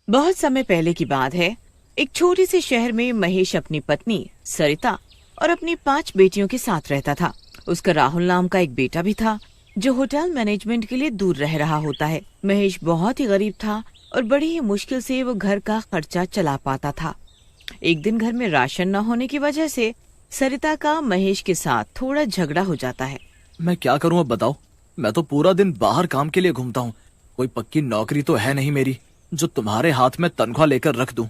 बहुत समय पहले की बात है। एक छोटे से शहर में महेश अपनी पत्नी सरिता और अपनी 5 बेटियों के साथ रहता था। उसका राहुल नाम का एक बेटा भी था जो होटल मैनेजमेंट के लिए दूर रह रहा होता है। महेश बहुत ही गरीब था और बड़ी ही मुश्किल से वो घर का खर्चा चला पाता था। एक दिन घर में राशन न होने की वजह से सरिता का महेश के साथ थोड़ा झगड़ा हो जाता है। मैं क्या करूं अब बताओ। मैं तो पूरा दिन बाहर काम के लिए घूमता हूँ। कोई पक्की नौकरी तो है नहीं मेरी जो तुम्हारे हाथ में तनख्वाह लेकर रख दूं।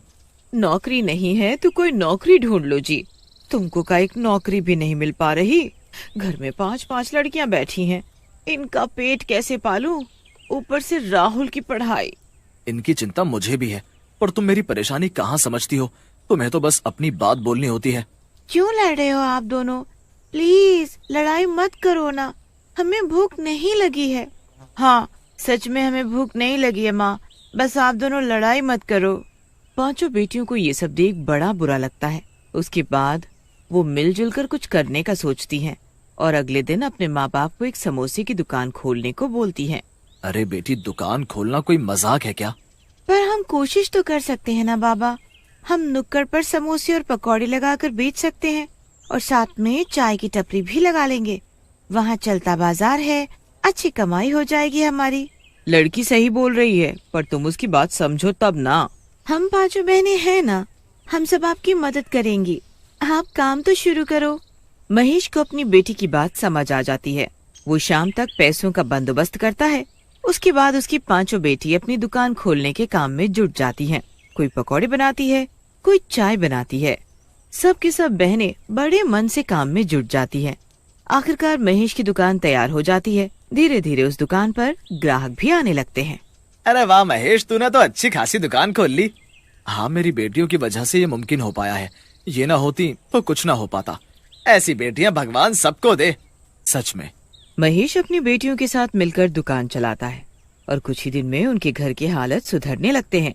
नौकरी नहीं है तो कोई नौकरी ढूंढ लो जी। तुमको का एक नौकरी भी नहीं मिल पा रही। घर में 5-5 लड़कियां बैठी हैं, इनका पेट कैसे पालूं? ऊपर से राहुल की पढ़ाई। इनकी चिंता मुझे भी है, पर तुम मेरी परेशानी कहाँ समझती हो। तुम्हें तो बस अपनी बात बोलनी होती है। क्यों लड़ रहे हो आप दोनों? प्लीज लड़ाई मत करो ना, हमें भूख नहीं लगी है। हाँ, सच में हमें भूख नहीं लगी है माँ, बस आप दोनों लड़ाई मत करो। 5 बेटियों को ये सब देख बड़ा बुरा लगता है। उसके बाद वो मिलजुल कर कुछ करने का सोचती हैं और अगले दिन अपने माँ बाप को एक समोसे की दुकान खोलने को बोलती हैं। अरे बेटी, दुकान खोलना कोई मजाक है क्या? पर हम कोशिश तो कर सकते हैं ना बाबा। हम नुक्कड़ पर समोसे और पकौड़े लगाकर बेच सकते हैं और साथ में चाय की टपरी भी लगा लेंगे। वहाँ चलता बाजार है, अच्छी कमाई हो जाएगी हमारी। लड़की सही बोल रही है, पर तुम उसकी बात समझो तब ना। हम 5 बहनें हैं ना, हम सब आपकी मदद करेंगी। आप काम तो शुरू करो। महेश को अपनी बेटी की बात समझ आ जाती है। वो शाम तक पैसों का बंदोबस्त करता है। उसके बाद उसकी 5 बेटी अपनी दुकान खोलने के काम में जुट जाती हैं। कोई पकौड़े बनाती है, कोई चाय बनाती है। सब की सब बहनें बड़े मन से काम में जुट जाती हैं। आखिरकार महेश की दुकान तैयार हो जाती है। धीरे धीरे उस दुकान पर ग्राहक भी आने लगते हैं। अरे वाह महेश, तूने तो अच्छी खासी दुकान खोल ली। हाँ, मेरी बेटियों की वजह से ये मुमकिन हो पाया है। ये ना होती तो कुछ ना हो पाता। ऐसी बेटियां भगवान सबको दे। सच में। महेश अपनी बेटियों के साथ मिलकर दुकान चलाता है और कुछ ही दिन में उनके घर की हालत सुधरने लगते हैं।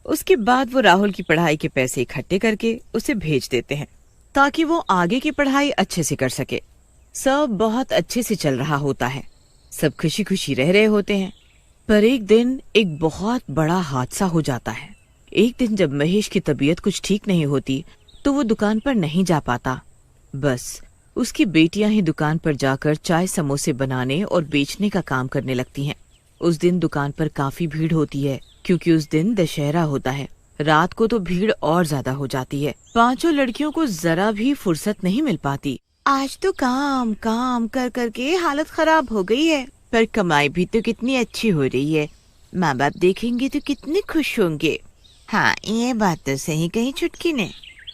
उसके बाद वो राहुल की पढ़ाई के पैसे इकट्ठे करके उसे भेज देते हैं ताकि वो आगे की पढ़ाई अच्छे से कर सके। सब बहुत अच्छे से चल रहा होता है, सब खुशी खुशी रह रहे होते हैं। पर एक दिन एक बहुत बड़ा हादसा हो जाता है। एक दिन जब महेश की तबीयत कुछ ठीक नहीं होती तो वो दुकान पर नहीं जा पाता। बस उसकी बेटियां ही दुकान पर जाकर चाय समोसे बनाने और बेचने का काम करने लगती हैं। उस दिन दुकान पर काफी भीड़ होती है क्योंकि उस दिन दशहरा होता है। रात को तो भीड़ और ज्यादा हो जाती है। 5 लड़कियों को जरा भी फुर्सत नहीं मिल पाती। आज तो काम काम कर कर के हालत खराब हो गई है, पर कमाई भी तो कितनी अच्छी हो रही है। माँ बाप देखेंगे तो कितने खुश होंगे। हाँ, ये बात तो सही कही चुटकी ने।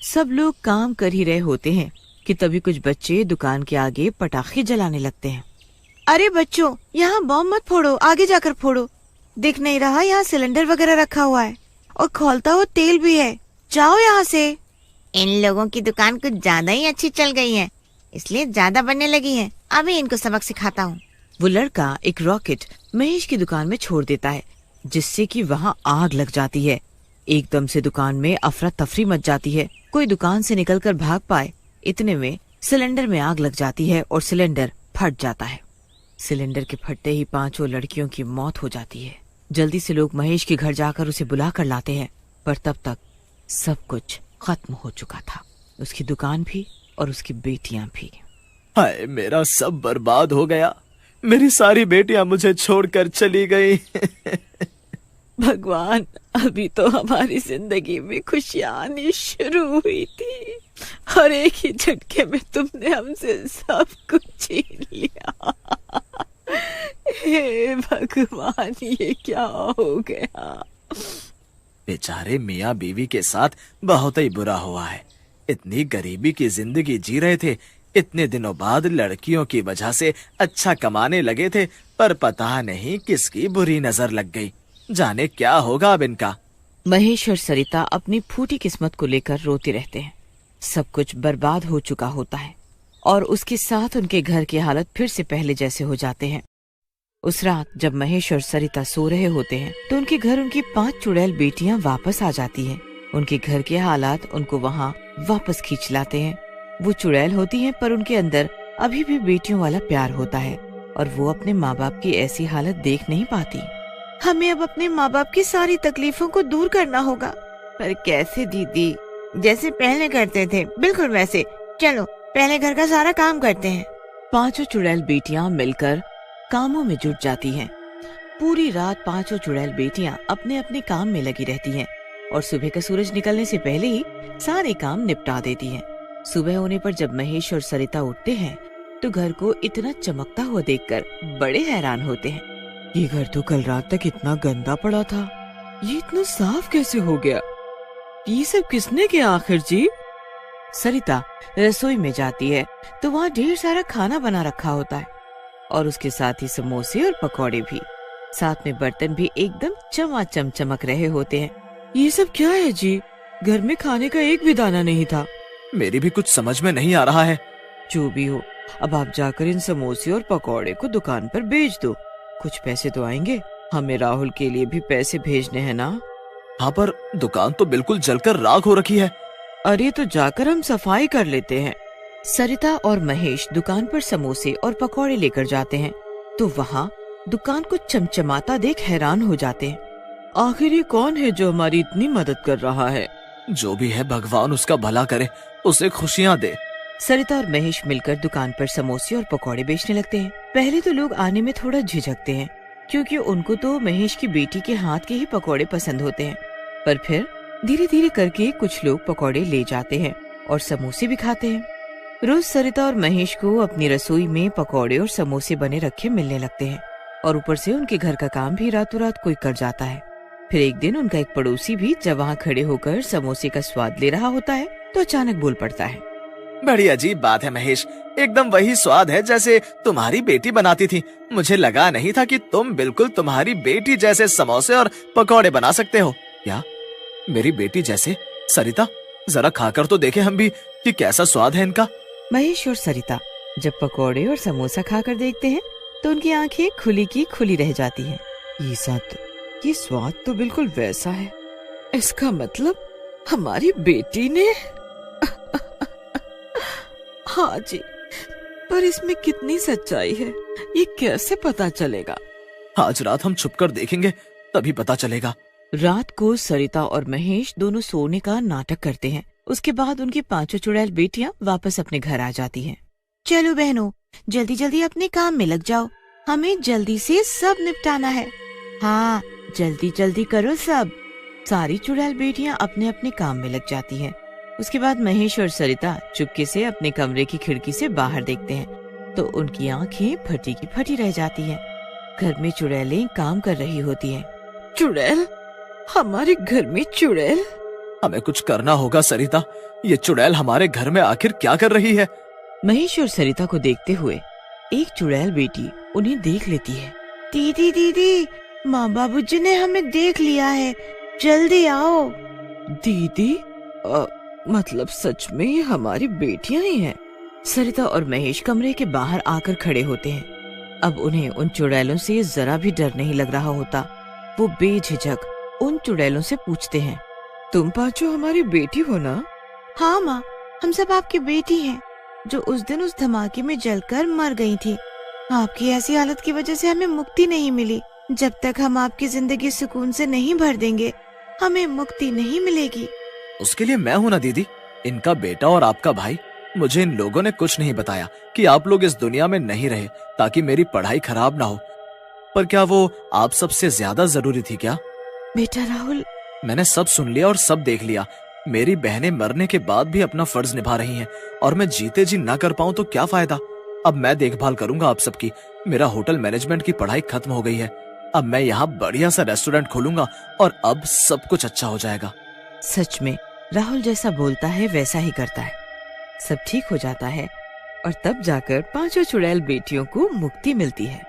सब लोग काम कर ही रहे होते हैं कि तभी कुछ बच्चे दुकान के आगे पटाखे जलाने लगते हैं। अरे बच्चों, यहाँ बम मत फोड़ो, आगे जाकर फोड़ो। दिख नहीं रहा यहाँ सिलेंडर वगैरह रखा हुआ है और खौलता हुआ तेल भी है। जाओ यहाँ से। इन लोगों की दुकान कुछ ज्यादा ही अच्छी चल गई है, इसलिए ज्यादा बनने लगी है। अभी इनको सबक सिखाता हूँ। वो लड़का एक रॉकेट महेश की दुकान में छोड़ देता है जिससे कि वहाँ आग लग जाती है। एकदम से दुकान में अफरा तफरी मच जाती है। कोई दुकान से निकलकर भाग पाए इतने में सिलेंडर में आग लग जाती है और सिलेंडर फट जाता है। सिलेंडर के फटते ही 5 लड़कियों की मौत हो जाती है। जल्दी से लोग महेश के घर जाकर उसे बुला कर लाते हैं, पर तब तक सब कुछ खत्म हो चुका था, उसकी दुकान भी और उसकी बेटियां भी। हाय, मेरा सब बर्बाद हो गया। मेरी सारी बेटियां मुझे छोड़कर चली गई। भगवान, अभी तो हमारी जिंदगी में खुशियां आनी शुरू हुई थी और एक ही झटके में तुमने हमसे सब कुछ छीन लिया। हे भगवान, ये क्या हो गया? बेचारे मियाँ बीवी के साथ बहुत ही बुरा हुआ है। इतनी गरीबी की जिंदगी जी रहे थे, इतने दिनों बाद लड़कियों की वजह से अच्छा कमाने लगे थे, पर पता नहीं किसकी बुरी नजर लग गई। जाने क्या होगा अब इनका। महेश और सरिता अपनी फूटी किस्मत को लेकर रोते रहते हैं। सब कुछ बर्बाद हो चुका होता है और उसके साथ उनके घर की हालत फिर से पहले जैसे हो जाते हैं। उस रात जब महेश और सरिता सो रहे होते हैं तो उनके घर उनकी 5 चुड़ैल बेटियां वापस आ जाती हैं। उनके घर के हालात उनको वहाँ वापस खींच लाते हैं। वो चुड़ैल होती हैं, पर उनके अंदर अभी भी बेटियों वाला प्यार होता है और वो अपने माँ बाप की ऐसी हालत देख नहीं पाती। हमें अब अपने माँ बाप की सारी तकलीफों को दूर करना होगा। पर कैसे दीदी? जैसे पहले करते थे, बिल्कुल वैसे। चलो पहले घर का सारा काम करते हैं। पांचों चुड़ैल बेटियां मिलकर कामों में जुट जाती हैं। पूरी रात पांचों चुड़ैल बेटियां अपने अपने काम में लगी रहती हैं और सुबह का सूरज निकलने से पहले ही सारे काम निपटा देती हैं। सुबह होने पर जब महेश और सरिता उठते हैं तो घर को इतना चमकता हुआ देखकर बड़े हैरान होते हैं। ये घर तो कल रात तक इतना गंदा पड़ा था, ये इतना साफ कैसे हो गया? ये सब किसने किया आखिर जी? सरिता रसोई में जाती है तो वहाँ ढेर सारा खाना बना रखा होता है और उसके साथ ही समोसे और पकौड़े भी। साथ में बर्तन भी एकदम चमाचम चमक रहे होते हैं। ये सब क्या है जी? घर में खाने का एक भी दाना नहीं था। मेरी भी कुछ समझ में नहीं आ रहा है। जो भी हो, अब आप जाकर इन समोसे और पकौड़े को दुकान पर बेच दो। कुछ पैसे तो आएंगे। हमें राहुल के लिए भी पैसे भेजने हैं ना। हाँ, पर दुकान तो बिल्कुल जलकर राख हो रखी है। अरे तो जाकर हम सफाई कर लेते हैं। सरिता और महेश दुकान पर समोसे और पकौड़े लेकर जाते हैं तो वहाँ दुकान को चमचमाता देख हैरान हो जाते हैं। आखिर ये कौन है जो हमारी इतनी मदद कर रहा है? जो भी है भगवान उसका भला करे, उसे खुशियाँ दे। सरिता और महेश मिलकर दुकान पर समोसे और पकौड़े बेचने लगते हैं। पहले तो लोग आने में थोड़ा झिझकते हैं क्योंकि उनको तो महेश की बेटी के हाथ के ही पकौड़े पसंद होते हैं। पर फिर धीरे धीरे करके कुछ लोग पकौड़े ले जाते हैं और समोसे भी खाते हैं। रोज सरिता और महेश को अपनी रसोई में पकौड़े और समोसे बने रखे मिलने लगते हैं और ऊपर से उनके घर का काम भी रातों रात कोई कर जाता है। फिर एक दिन उनका एक पड़ोसी भी जब वहाँ खड़े होकर समोसे का स्वाद ले रहा होता है तो अचानक बोल पड़ता है। बड़ी अजीब बात है महेश, एकदम वही स्वाद है जैसे तुम्हारी बेटी बनाती थी। मुझे लगा नहीं था कि तुम बिल्कुल तुम्हारी बेटी जैसे समोसे और पकौड़े बना सकते हो। क्या मेरी बेटी जैसे? सरिता जरा खाकर तो देखे हम भी कि कैसा स्वाद है इनका। महेश और सरिता जब पकौड़े और समोसा खाकर देखते हैं तो उनकी आंखें खुली की खुली रह जाती हैं। ये स्वाद तो बिल्कुल वैसा है। इसका मतलब हमारी बेटी ने हाँ जी, पर इसमें कितनी सच्चाई है ये कैसे पता चलेगा? आज रात हम छुपकर देखेंगे, तभी पता चलेगा। रात को सरिता और महेश दोनों सोने का नाटक करते हैं। उसके बाद उनकी पांचों चुड़ैल बेटियां वापस अपने घर आ जाती हैं। चलो बहनों, जल्दी जल्दी अपने काम में लग जाओ, हमें जल्दी से सब निपटाना है। हाँ, जल्दी जल्दी करो सब। सारी चुड़ैल बेटियां अपने अपने काम में लग जाती हैं। उसके बाद महेश और सरिता चुपके से अपने कमरे की खिड़की से बाहर देखते हैं तो उनकी आंखें फटी की फटी रह जाती हैं। घर में चुड़ैलें काम कर रही होती हैं। चुड़ैल? हमारे घर में चुड़ैल? हमें कुछ करना होगा सरिता, ये चुड़ैल हमारे घर में आखिर क्या कर रही है? महेश और सरिता को देखते हुए एक चुड़ैल बेटी उन्हें देख लेती है। दीदी दीदी, माँ बाबूजी ने हमें देख लिया है, जल्दी आओ। दीदी? मतलब सच में ये हमारी बेटियां ही हैं? सरिता और महेश कमरे के बाहर आकर खड़े होते हैं। अब उन्हें उन चुड़ैलों से जरा भी डर नहीं लग रहा होता। वो बेझिझक उन चुड़ैलों से पूछते हैं, तुम पांचों हमारी बेटी हो ना? हाँ माँ, हम सब आपकी बेटी हैं, जो उस दिन उस धमाके में जलकर मर गई थी। आपकी ऐसी हालत की वजह से हमें मुक्ति नहीं मिली। जब तक हम आपकी जिंदगी सुकून से नहीं भर देंगे, हमें मुक्ति नहीं मिलेगी। उसके लिए मैं हूँ ना दीदी, इनका बेटा और आपका भाई। मुझे इन लोगों ने कुछ नहीं बताया कि आप लोग इस दुनिया में नहीं रहे ताकि मेरी पढ़ाई खराब ना हो। पर क्या वो आप सबसे ज्यादा जरूरी थी क्या? बेटा राहुल, मैंने सब सुन लिया और सब देख लिया। मेरी बहनें मरने के बाद भी अपना फर्ज निभा रही हैं और मैं जीते जी ना कर पाऊं तो क्या फायदा? अब मैं देखभाल करूंगा आप सबकी। मेरा होटल मैनेजमेंट की पढ़ाई खत्म हो गई है। अब मैं यहाँ बढ़िया सा रेस्टोरेंट खोलूंगा और अब सब कुछ अच्छा हो जाएगा। सच में राहुल जैसा बोलता है वैसा ही करता है। सब ठीक हो जाता है और तब जाकर पांचों चुड़ैल बेटियों को मुक्ति मिलती है।